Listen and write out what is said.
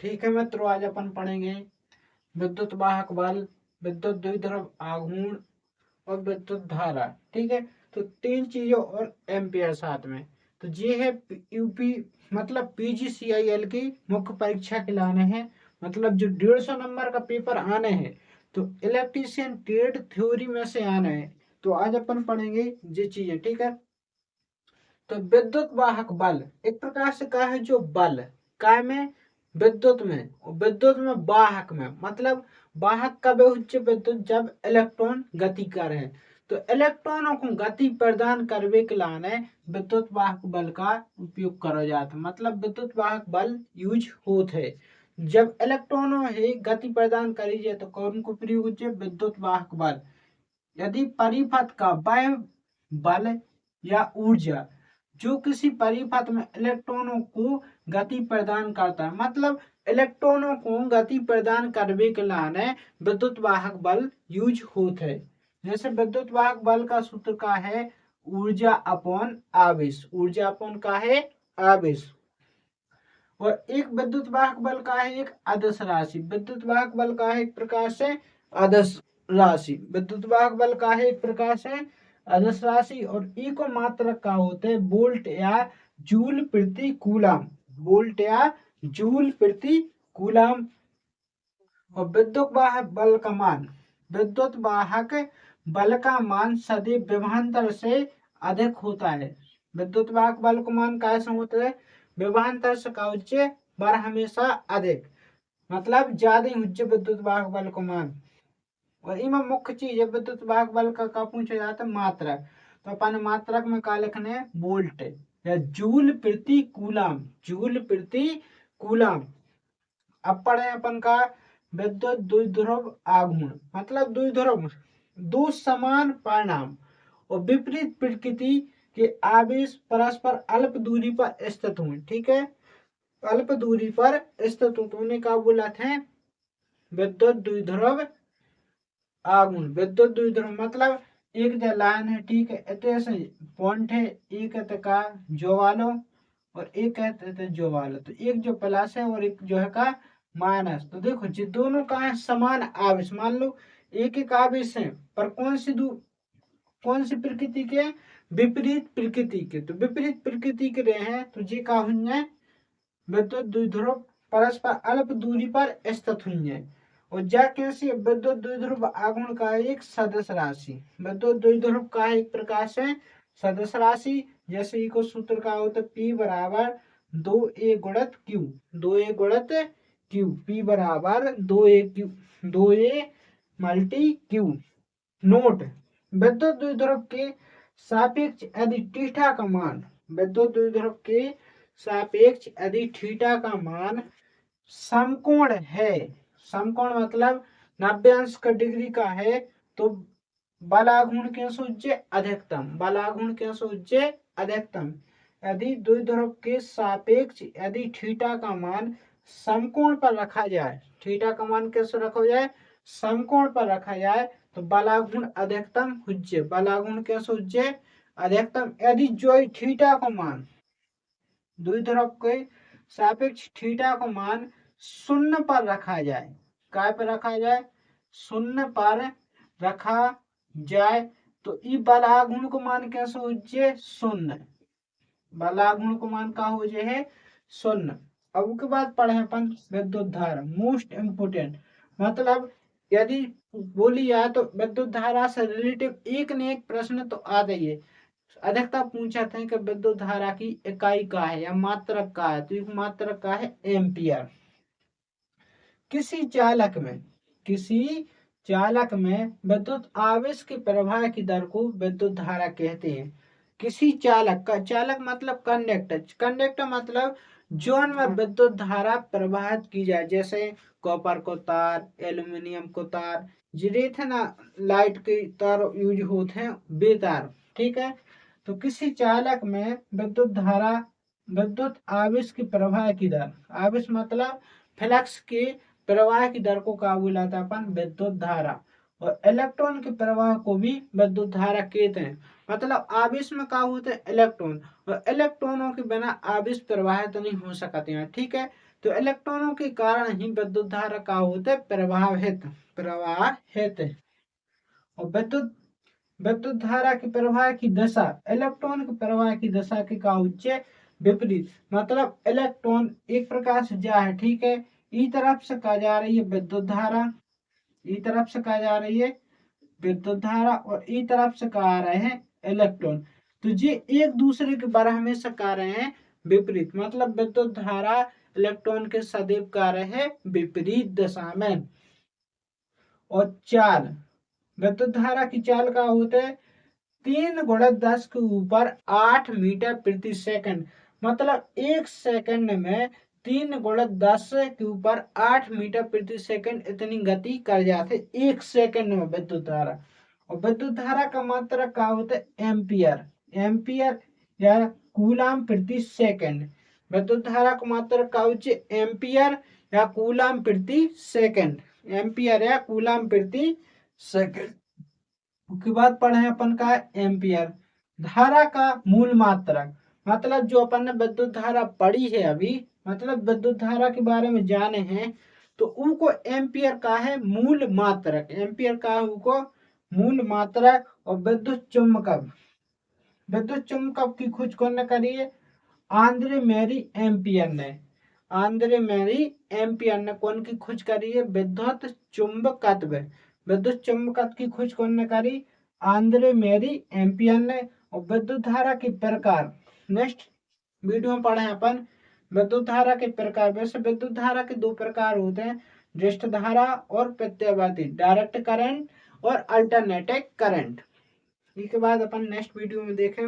ठीक है मित्रों, आज अपन पढ़ेंगे विद्युत वाहक बल, विद्युत द्विध्रुव आघूर्ण और विद्युत धारा। ठीक है, तो तीन चीजों और एम्पियर साथ में। तो ये है यूपी मतलब पीजीसीआईएल की मुख्य परीक्षा के लाने हैं, मतलब जो 150 नंबर का पेपर आने हैं, तो इलेक्ट्रीशियन ट्रेड थ्योरी में से आने हैं। तो आज अपन पढ़ेंगे ये चीजें। ठीक है, तो विद्युत वाहक बल एक प्रकार से क्या है, जो बल काय में, विद्युत में, और विद्युत में वाहक में, मतलब वाहक कब उच्च विद्युत जब इलेक्ट्रॉन गति कर है। तो इलेक्ट्रॉनों को गति प्रदान करने के लाने विद्युत वाहक बल का उपयोग करो जाता, मतलब विद्युत वाहक बल यूज होते है। जब इलेक्ट्रॉनों है गति प्रदान करी जाए तो कौन को प्रयोग होते, विद्युत वाहक बल। यदि परिपथ का वह बल या ऊर्जा जो किसी परिपथ में इलेक्ट्रॉनों को गति प्रदान करता है, मतलब इलेक्ट्रॉनों को गति प्रदान करने के लाने विद्युत वाहक बल यूज होते है। जैसे विद्युत वाहक बल का सूत्र का है ऊर्जा अपॉन आवेश, ऊर्जा अपॉन का है आवेश। और एक विद्युत वाहक बल का है एक आदर्श राशि, विद्युत वाहक बल का है एक प्रकार से आदर्श राशि, विद्युत वाहक बल का है एक प्रकार से आदर्श राशि। और ई को मात्रक का होते हैं वोल्ट या जूल प्रति कूलम, वोल्ट या जूल प्रति कूलम। और विद्युत वाहक बल का मान, विद्युत वाहक बल का मान सदैव विभवांतर से अधिक होता है। विद्युत वाहक बल का मान कैसे होता है, विभवांतर से का उच्च बर हमेशा अधिक, मतलब ज्यादा उच्च विद्युत वाहक बल का मान। और इनमें मुख्य चीज है विद्युत वाहक बल का पूछा जाता है मात्रक। तो अपन मात्रक में क्या लिखने है, वोल्ट या जूल प्रति कूलम, जूल प्रति कूलम। अब पढ़े अपन का विद्युत द्विध्रुव आघूर्ण, मतलब द्विध्रुव दो समान परिणाम और विपरीत प्रकृति के आवेश परस्पर अल्प दूरी पर स्थित हुए। ठीक है, अल्प दूरी पर स्थित होने का बोला था विद्युत द्विध्रुव आघूर्ण। विद्युत द्विध्रुव मतलब एक जो लाइन है, ठीक है, इतने से पॉइंट है, एक है का जो वालो और एक है जो वालो, तो एक जो प्लस है और एक जो है का माइनस। तो देखो जी दोनों का है समान आवेश, मान लो एक एक आवेश है पर कौन सी प्रकृति के, विपरीत प्रकृति के। तो विपरीत प्रकृति के रहे हैं तो जी का हुई विद्युत द्विध्रुव परस्पर अल्प दूरी पर स्थित हुई है। और जा कैसी विद्युत द्विध्रुव आघूर्ण का एक सदस्य राशि, विद्युत द्विध्रुव का एक प्रकार से सदस्य राशि। जैसे इको सूत्र का होता है P बराबर 2A गुणित Q, 2A गुणित Q, P बराबर 2A Q, 2A multi Q। Note, विद्युत द्विध्रुव के सापेक्ष यदि थीटा का मान, विद्युत द्विध्रुव के सापेक्ष यदि थीटा का मान समकोण है, समकोण मतलब 90 अंश का डिग्री का है, तो बलाघूर्ण के सूज्य अधिकतम, बलाघूर्ण के सूज्य अधिकतम। यदि द्विध्रुव के सापेक्ष यदि थीटा का मान समकोण पर रखा जाए, थीटा का मान कैसे रखा जाए, समकोण पर रखा जाए, तो बलाघूर्ण अधिकतम हुज्य, बलाघूर्ण के सूज्य अधिकतम। यदि जो थीटा का मान द्विध्रुव के सापेक्ष थीटा का मान शून्य पर रखा जाए, काय पर रखा जाए, शून्य पर रखा जाए, तो ई बलाघूर्ण को मान कैसे हो जाए, शून्य, बलाघूर्ण को मान का हो जाए शून्य। अब उसके बाद पढ़े अपन विद्युत धारा, मोस्ट इम्पोर्टेंट, मतलब यदि बोली जाए तो विद्युत धारा से रिलेटिव एक न एक प्रश्न तो आ ही है। अधिकता पूछा था कि विद्युत धारा की इकाई का है या मात्रक का है, तो एक मात्रक का है एम्पियर। किसी चालक में विद्युत आवेश के प्रवाह की दर को विद्युत धारा कहते हैं। किसी चालक का, चालक मतलब कंडक्टर, कंडक्टर मतलब जोन में विद्युत धारा प्रवाहित की जाए, जैसे कॉपर को तार, एल्यूमिनियम को तार, जिरेथ ना लाइट के तार यूज होते हैं, बेतार। ठीक है, तो किसी चालक में विद्युत धारा, विद्युत आवेश की प्रवाह की दर, आवेश मतलब फ्लक्स के प्रवाह की दर को क्या बुलाता अपन, विद्युत धारा। और इलेक्ट्रॉन के प्रवाह को भी विद्युत धारा कहते हैं। मतलब आवेश में क्या होते हैं, इलेक्ट्रॉन, और इलेक्ट्रॉनों के बिना आवेश प्रवाहित नहीं हो सकते हैं। ठीक है, तो इलेक्ट्रॉनों के कारण ही विद्युत धारा का होते प्रवाहित और विद्युत धारा के प्रवाह की दशा इलेक्ट्रॉन के प्रवाह की दशा के का होचे विपरीत। मतलब इलेक्ट्रॉन एक प्रकार से जा है, ठीक है, ई तरफ से कहा जा रही है विद्युत धारा, ई तरफ से कहा जा रही है विद्युत धारा और ई तरफ से कहा रहे हैं इलेक्ट्रॉन। तो ये एक दूसरे के बारे में से कह रहे हैं विपरीत। मतलब विद्युत धारा इलेक्ट्रॉन के सदैव कार्य है विपरीत दिशा में। और चाल विद्युत धारा की चाल का होता है 3 × 10 के ऊपर 8 मीटर प्रति सेकंड। मतलब एक सेकंड में 3 × 10 के ऊपर 8 मीटर प्रति सेकंड इतनी गति कर जाते एक सेकंड में विद्युत धारा। और विद्युत धारा का मात्रक क्या होता है एम्पियर या कूलाम प्रति सेकंड। विद्युत धारा का मात्रक क्या होता है एम्पियर या कूलाम प्रति सेकंड, एम्पियर या कूलाम प्रति सेकंड। उसके बाद पढ़े अपन का एम्पियर। धारा का मूल मात्रक, मतलब जो अपन ने विद्युत धारा पढ़ी है अभी, मतलब विद्युत धारा के बारे में जाने हैं, तो उनको एम्पियर का है मूल मात्रक, एम्पियर का है उनको मूल मात्रक। और विद्युत चुंबकत्व की खोज कौन करी है आंद्रे मैरी एम्पियर ने, आंद्रे मैरी एम्पियर ने कौन की खोज करी है विद्युत चुंबकत्व की खोज कौन ने करी आंद्रे मैरी एम्पियर ने। और विद्युत धारा के प्रकार नेक्स्ट वीडियो में पढ़े अपन विद्युत धारा के प्रकार। वैसे विद्युत धारा के दो प्रकार होते हैं, दृष्ट धारा और प्रत्यावर्ती, डायरेक्ट करंट और अल्टरनेटिंग करंट। इसके बाद अपन नेक्स्ट वीडियो में देखें।